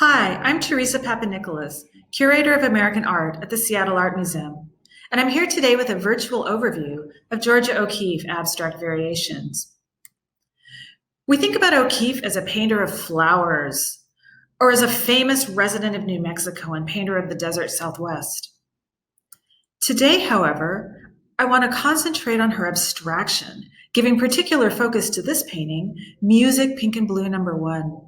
Hi, I'm Theresa Papanikolas, Curator of American Art at the Seattle Art Museum, and I'm here today with a virtual overview of Georgia O'Keeffe abstract variations. We think about O'Keeffe as a painter of flowers, or as a famous resident of New Mexico and painter of the desert Southwest. Today, however, I want to concentrate on her abstraction, giving particular focus to this painting, Music Pink and Blue No. 1.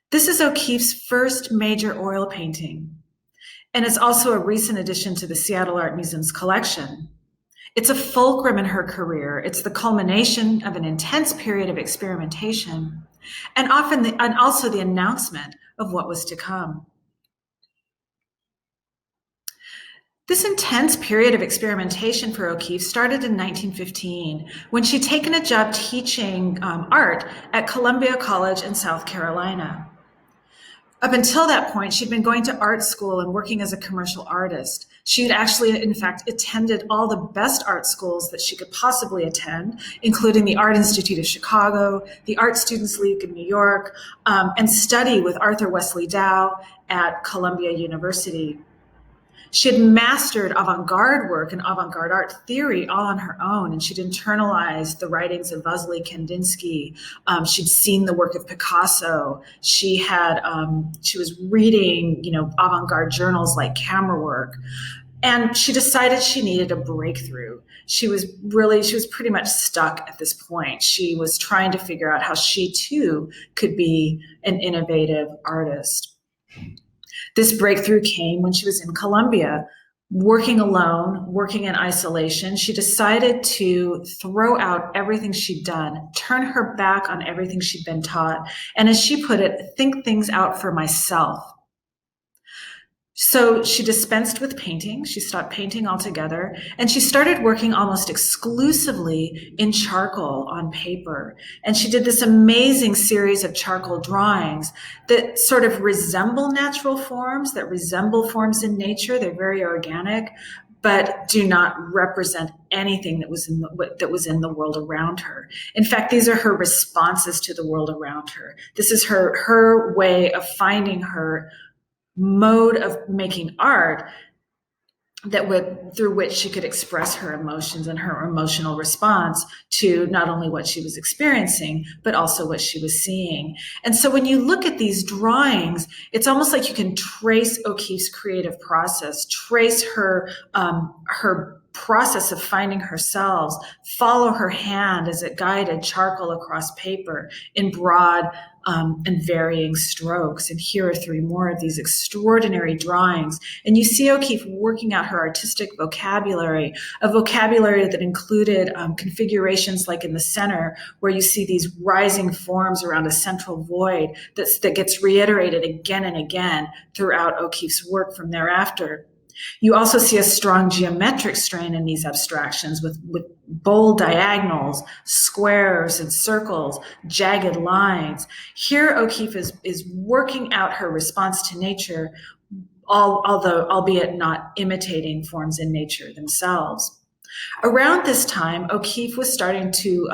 This is O'Keeffe's first major oil painting, and it's also a recent addition to the Seattle Art Museum's collection. It's a fulcrum in her career. It's the culmination of an intense period of experimentation, and also the announcement of what was to come. This intense period of experimentation for O'Keeffe started in 1915 when she'd taken a job teaching art at Columbia College in South Carolina. Up until that point, she'd been going to art school and working as a commercial artist. She'd actually, in fact, attended all the best art schools that she could possibly attend, including the Art Institute of Chicago, the Art Students League in New York, and study with Arthur Wesley Dow at Columbia University. She had mastered avant-garde work and avant-garde art theory all on her own, and she'd internalized the writings of Vasily Kandinsky. She'd seen the work of Picasso. She was reading, avant-garde journals like Camera Work, and she decided she needed a breakthrough. She was pretty much stuck at this point. She was trying to figure out how she too could be an innovative artist. This breakthrough came when she was in Columbia, working alone, working in isolation. She decided to throw out everything she'd done, turn her back on everything she'd been taught, and as she put it, think things out for myself. So she dispensed with painting. She stopped painting altogether, and she started working almost exclusively in charcoal on paper. And she did this amazing series of charcoal drawings that sort of resemble natural forms, that resemble forms in nature. They're very organic, but do not represent anything that was in the world around her. In fact, these are her responses to the world around her. This is her way of finding her mode of making art through which she could express her emotions and her emotional response to not only what she was experiencing, but also what she was seeing. And so when you look at these drawings, it's almost like you can trace O'Keeffe's creative process, trace her process of finding herself, follow her hand as it guided charcoal across paper in broad and varying strokes. And here are three more of these extraordinary drawings. And you see O'Keeffe working out her artistic vocabulary, a vocabulary that included configurations like in the center, where you see these rising forms around a central void that gets reiterated again and again throughout O'Keeffe's work from thereafter. You also see a strong geometric strain in these abstractions with bold diagonals, squares and circles, jagged lines. Here, O'Keeffe is working out her response to nature, albeit not imitating forms in nature themselves. Around this time, O'Keeffe was starting to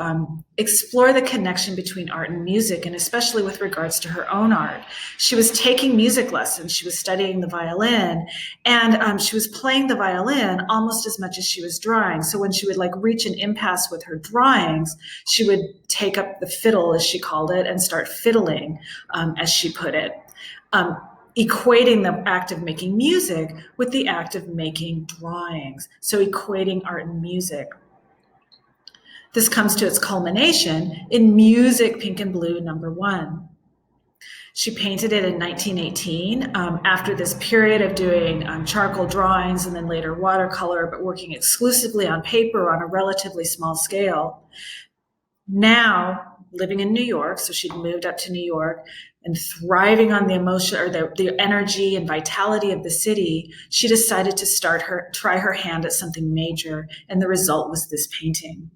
explore the connection between art and music, and especially with regards to her own art. She was taking music lessons, she was studying the violin, and she was playing the violin almost as much as she was drawing. So when she would reach an impasse with her drawings, she would take up the fiddle, as she called it, and start fiddling, as she put it. Equating the act of making music with the act of making drawings. So equating art and music. This comes to its culmination in Music Pink and Blue No. 1. She painted it in 1918 after this period of doing charcoal drawings and then later watercolor, but working exclusively on paper on a relatively small scale. Now, living in New York, so she'd moved up to New York, and thriving on the emotion or the energy and vitality of the city, she decided to try her hand at something major, and the result was this painting.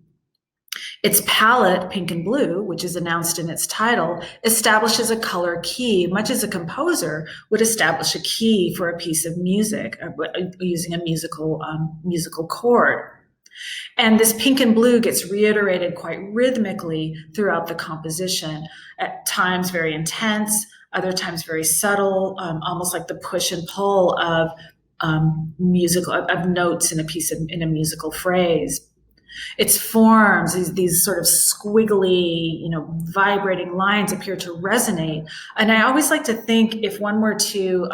Its palette, pink and blue, which is announced in its title, establishes a color key, much as a composer would establish a key for a piece of music, using a musical chord. And this pink and blue gets reiterated quite rhythmically throughout the composition, at times very intense, other times very subtle, almost like the push and pull of musical of notes in a musical phrase. Its forms, these sort of squiggly, vibrating lines appear to resonate. And I always like to think, if one were to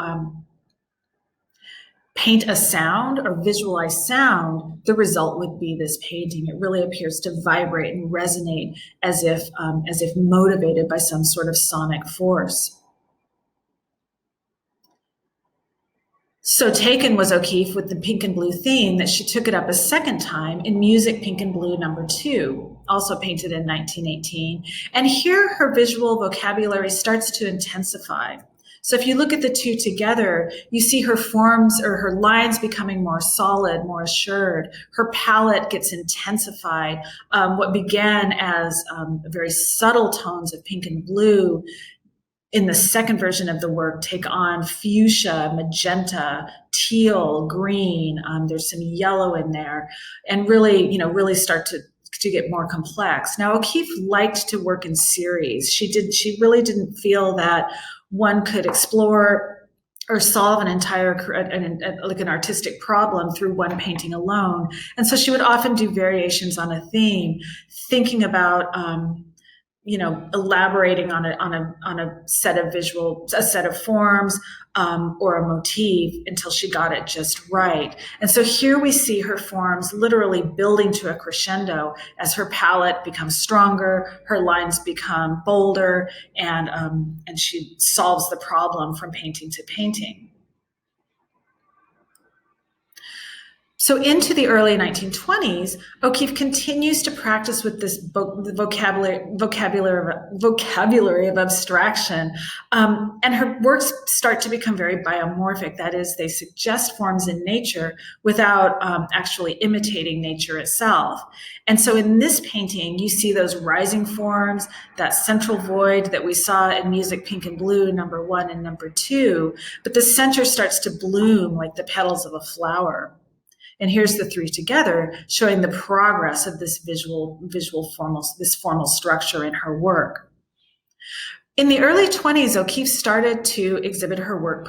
paint a sound or visualize sound, the result would be this painting. It really appears to vibrate and resonate as if motivated by some sort of sonic force. So taken was O'Keeffe with the pink and blue theme that she took it up a second time in Music Pink and Blue #2, also painted in 1918. And here her visual vocabulary starts to intensify. So if you look at the two together, you see her forms or her lines becoming more solid, more assured. Her palette gets intensified. What began as very subtle tones of pink and blue in the second version of the work take on fuchsia, magenta, teal, green. There's some yellow in there, and really start to get more complex. Now, O'Keeffe liked to work in series. She really didn't feel that one could explore or solve an entire, like an artistic problem through one painting alone. And so she would often do variations on a theme, thinking about, elaborating on a set of forms, or a motif until she got it just right. And so here we see her forms literally building to a crescendo as her palette becomes stronger, her lines become bolder, and she solves the problem from painting to painting. So into the early 1920s, O'Keeffe continues to practice with this vocabulary of abstraction, and her works start to become very biomorphic. That is, they suggest forms in nature without actually imitating nature itself. And so in this painting, you see those rising forms, that central void that we saw in Music Pink and Blue #1 and #2, but the center starts to bloom like the petals of a flower. And here's the three together, showing the progress of this formal structure in her work. In the early 20s, O'Keeffe started to exhibit her work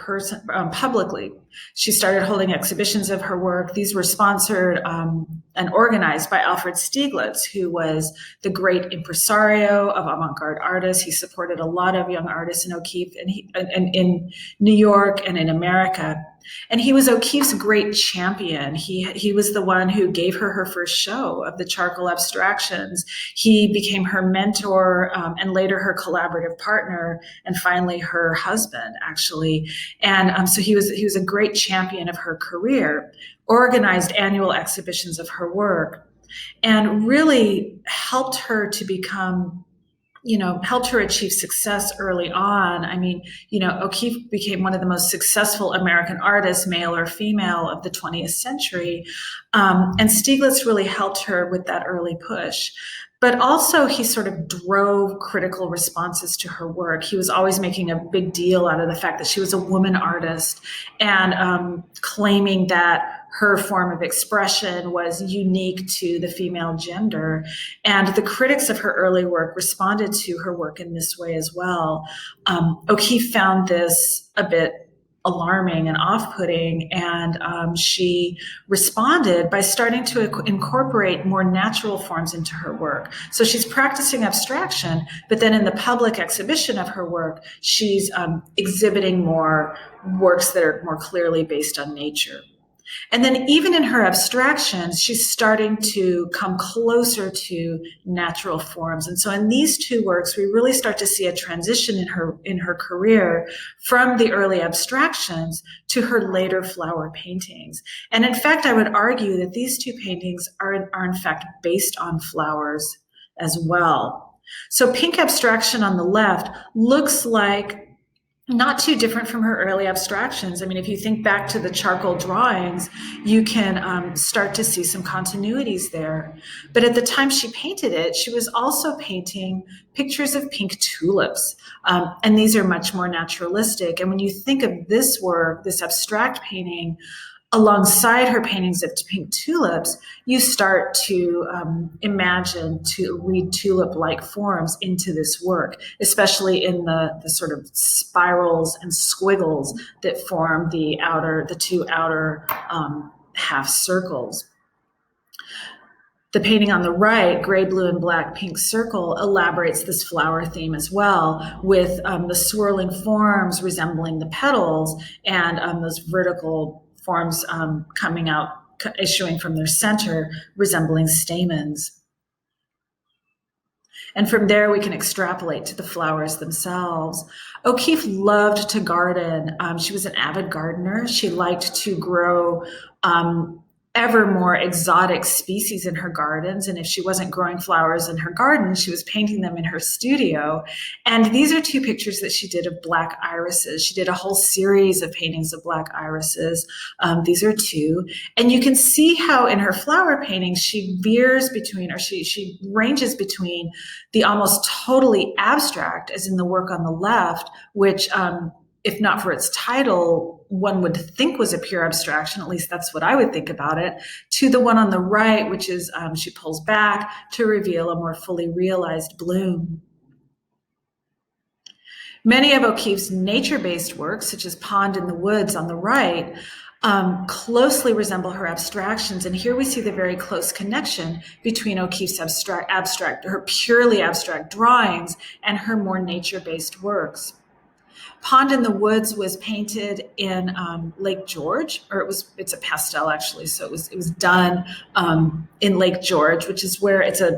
publicly. She started holding exhibitions of her work. These were sponsored and organized by Alfred Stieglitz, who was the great impresario of avant-garde artists. He supported a lot of young artists in O'Keeffe and in New York and in America. And he was O'Keeffe's great champion. He was the one who gave her first show of the charcoal abstractions. He became her mentor, and later her collaborative partner, and finally her husband, actually. And so he was a great champion of her career, organized annual exhibitions of her work, and really helped her to become, helped her achieve success early on. I mean, O'Keeffe became one of the most successful American artists, male or female, of the 20th century. And Stieglitz really helped her with that early push. But also he sort of drove critical responses to her work. He was always making a big deal out of the fact that she was a woman artist, and claiming that her form of expression was unique to the female gender. And the critics of her early work responded to her work in this way as well. O'Keeffe found this a bit alarming and off-putting, and she responded by starting to incorporate more natural forms into her work. So she's practicing abstraction, but then in the public exhibition of her work, she's exhibiting more works that are more clearly based on nature. And then even in her abstractions, she's starting to come closer to natural forms. And so in these two works, we really start to see a transition in her career from the early abstractions to her later flower paintings. And in fact, I would argue that these two paintings are in fact based on flowers as well. So Pink Abstraction on the left looks like not too different from her early abstractions. I mean, if you think back to the charcoal drawings, you can start to see some continuities there. But at the time she painted it, she was also painting pictures of pink tulips. And these are much more naturalistic. And when you think of this work, this abstract painting, alongside her paintings of pink tulips, you start to imagine to read tulip-like forms into this work, especially in the sort of spirals and squiggles that form the two outer half circles. The painting on the right, Gray, Blue, and Black Pink Circle, elaborates this flower theme as well, with the swirling forms resembling the petals and those vertical forms coming out, issuing from their center, resembling stamens. And from there, we can extrapolate to the flowers themselves. O'Keeffe loved to garden. She was an avid gardener. She liked to grow ever more exotic species in her gardens. And if she wasn't growing flowers in her garden, she was painting them in her studio. And these are two pictures that she did of black irises. She did a whole series of paintings of black irises. These are two. And you can see how in her flower paintings, she veers between, or she ranges between the almost totally abstract, as in the work on the left, which, if not for its title, one would think was a pure abstraction, at least that's what I would think about it, to the one on the right, which is she pulls back to reveal a more fully realized bloom. Many of O'Keeffe's nature-based works, such as Pond in the Woods on the right, closely resemble her abstractions. And here we see the very close connection between O'Keeffe's her purely abstract drawings and her more nature-based works. Pond in the Woods was painted in Lake George, or it's a pastel actually, so it was done in Lake George, which is where it's a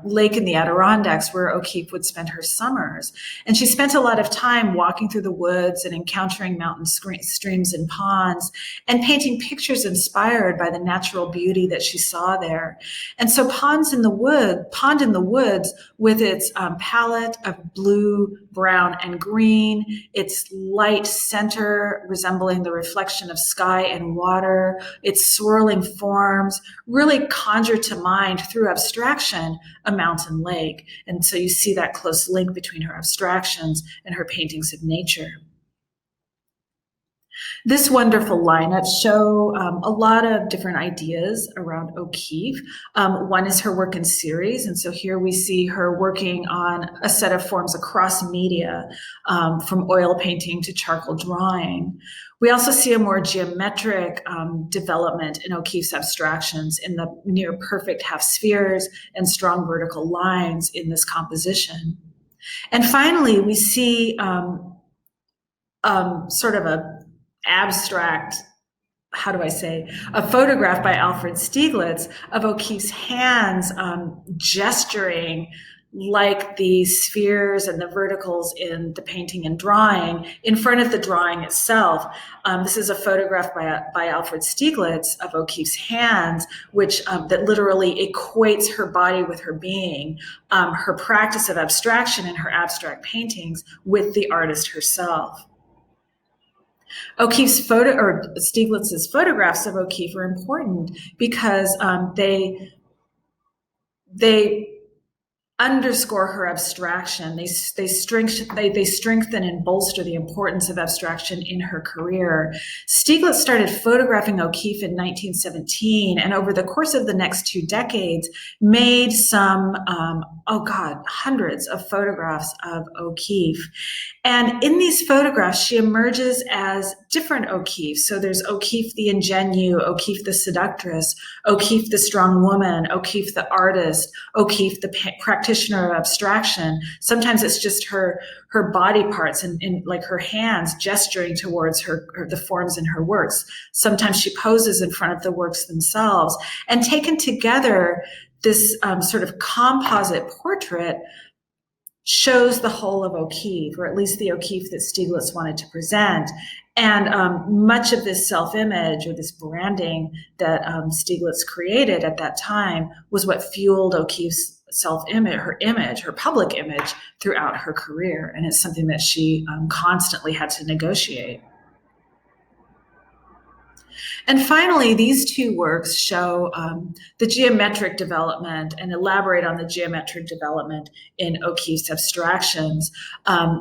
lake in the Adirondacks where O'Keeffe would spend her summers. And she spent a lot of time walking through the woods and encountering mountain streams and ponds and painting pictures inspired by the natural beauty that she saw there. And so Pond in the Woods, with its palette of blue, brown, and green, its light center resembling the reflection of sky and water, its swirling forms, really conjure to mind through abstraction a mountain lake. And so you see that close link between her abstractions and her paintings of nature. This wonderful lineup show a lot of different ideas around O'Keeffe. One is her work in series. And so here we see her working on a set of forms across media, from oil painting to charcoal drawing. We also see a more geometric development in O'Keeffe's abstractions in the near perfect half spheres and strong vertical lines in this composition. And finally, we see sort of a abstract, a photograph by Alfred Stieglitz of O'Keeffe's hands gesturing like the spheres and the verticals in the painting and drawing in front of the drawing itself. This is a photograph by Alfred Stieglitz of O'Keeffe's hands, which that literally equates her body with her being, her practice of abstraction in her abstract paintings with the artist herself. Stieglitz's photographs of O'Keeffe are important because they underscore her abstraction. They strengthen and bolster the importance of abstraction in her career. Stieglitz started photographing O'Keeffe in 1917, and over the course of the next 2 decades, made some, hundreds of photographs of O'Keeffe. And in these photographs, she emerges as different O'Keeffe. So there's O'Keeffe the ingenue, O'Keeffe the seductress, O'Keeffe the strong woman, O'Keeffe the artist, O'Keeffe the practitioner of abstraction. Sometimes it's just her body parts and like her hands gesturing towards the forms in her works. Sometimes she poses in front of the works themselves. And taken together, this sort of composite portrait shows the whole of O'Keeffe, or at least the O'Keeffe that Stieglitz wanted to present. And much of this self-image or this branding that Stieglitz created at that time was what fueled O'Keeffe's self-image, her public image throughout her career. And it's something that she constantly had to negotiate. And finally, these two works show the geometric development and elaborate on the geometric development in O'Keeffe's abstractions.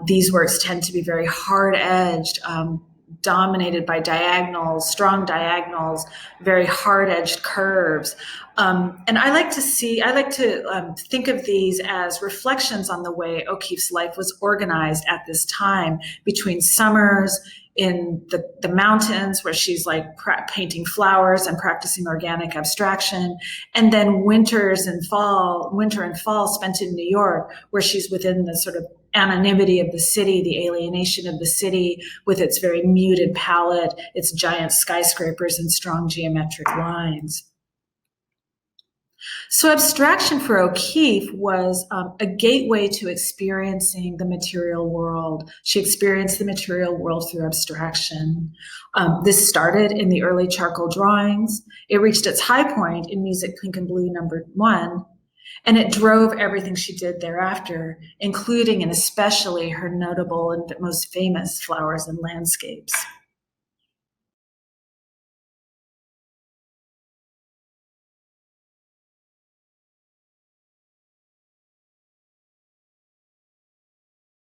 These works tend to be very hard-edged, dominated by diagonals, strong diagonals, very hard-edged curves. And I like to think of these as reflections on the way O'Keeffe's life was organized at this time, between summers in the mountains where she's like painting flowers and practicing organic abstraction, and then winter and fall spent in New York, where she's within the sort of anonymity of the city, the alienation of the city, with its very muted palette, its giant skyscrapers and strong geometric lines. So abstraction for O'Keeffe was a gateway to experiencing the material world. She experienced the material world through abstraction. This started in the early charcoal drawings. It reached its high point in Music Pink and Blue #1, and it drove everything she did thereafter, including and especially her notable and most famous flowers and landscapes.